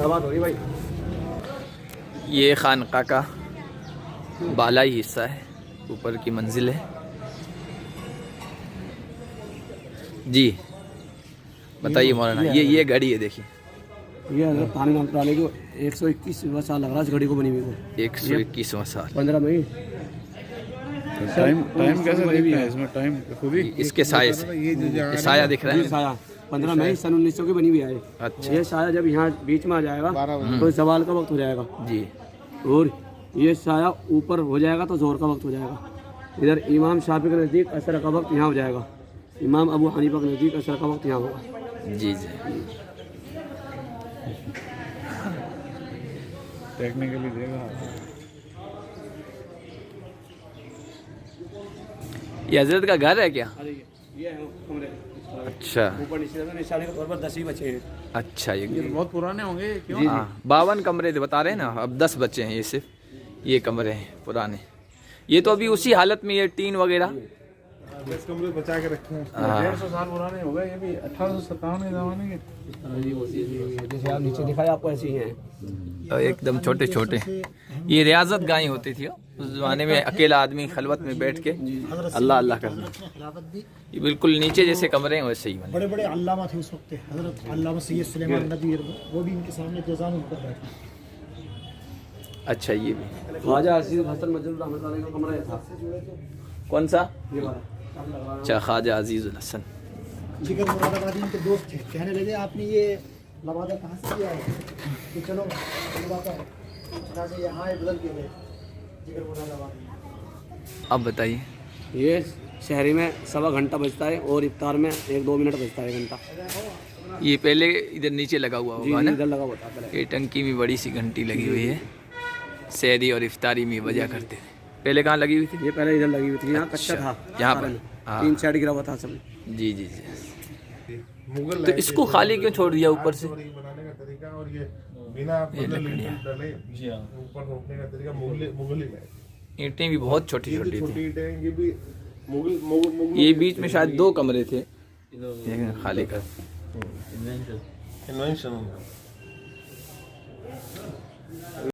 बात हो रही भाई। ये खानका का बालाई हिस्सा है, ऊपर की मंजिल है जी। बताइए मौलाना, ये घड़ी है, देखिए ये हजरत थाने नाम पुराने को 121वां साल लग रहा है इस घड़ी को बनी हुई को। 121वां साल। 15 मई। टाइम कैसे देखना है इसमें? टाइम खुद ही इसके साये से, ये साया दिख रहा है। साया 15 मई सन 1900 की बनी हुई है। अच्छा। ये साया जब यहाँ बीच में आ जाएगा तो सवाल का वक्त हो जाएगा जी। और ये साया ऊपर हो जाएगा तो जोर का वक्त हो जाएगा। इधर इमाम शाफी के नज़दीक असर का वक्त यहाँ हो जाएगा, इमाम अबू हनीफा के नज़दीक असर का वक्त यहाँ होगा। जी जी। टेक्निकली देगा। ये हजरत का घर है क्या? ये है कमरे। अच्छा ऊपर नीचे निशाने के तौर पर 10 ही बचे हैं। अच्छा। ये बहुत पुराने होंगे क्यों? हाँ, 52 कमरे थे बता रहे हैं ना, अब 10 बचे हैं। ये सिर्फ ये कमरे हैं पुराने। ये तो अभी उसी हालत में, ये टीन वगैरह 10 कमरे बचा के रखे हैं। 150 साल पुराने हो गए ये भी, 1857 के ज़माने के। जैसे आप नीचे दिखाए आपको ऐसे ही हैं। और एकदम छोटे छोटे। ये रियाजत गायें होती थी उस जमाने में, अकेला आदमी खलवत में बैठ के अल्लाह अल्लाह करना। ये बिल्कुल नीचे जैसे कमरे हैं वैसे ही बने। बड़े बड़े अल्लामा थे उस वक्त, हजरत अल्लामा सैयद सुलेमान नदवी, वो भी इनके सामने इंतजाम ऊपर बैठे। अच्छा ये भी ख्वाजा अजीज हसन मजदूर रहमत का कमरा था। कौन सा? ये वाला। अच्छा, ख्वाजा अजीज हसन। जिगर मुरादाबादी इनके दोस्त थे, कहने लगे आपने ये लवादा कहाँ से किया है? तो चलो लवादा से यहाँ बदल के गए जिगर मुरादाबादी। अब बताइए। ये शहरी में 1.25 घंटा बजता है और इफ्तार में 1-2 मिनट बजता है, 1 घंटा। ये पहले इधर नीचे लगा हुआ होगा ना? इधर लगा हुआ था पहले। ये टंकी में बड़ी सी घंटी लगी हुई है, सहरी और इफ्तारी में बजा करते थे। पहले कहाँ लगी हुई थी? ये पहले इधर लगी हुई थी, यहाँ कच्चा था। यहाँ पर? हाँ। 3 साइड गिरा हुआ था सब। जी जी जी। तो इसको खाली क्यों छोड़ दिया ऊपर से? बनाने का तरीका और ये बिना डले ऊपर रोकने का तरीका मुगली में। ईंटें भी बहुत छोटी छोटी थी। ईंटें ये भी मुगल ये बीच में शायद 2 कमरे थे, खाली कर इन्वेंशन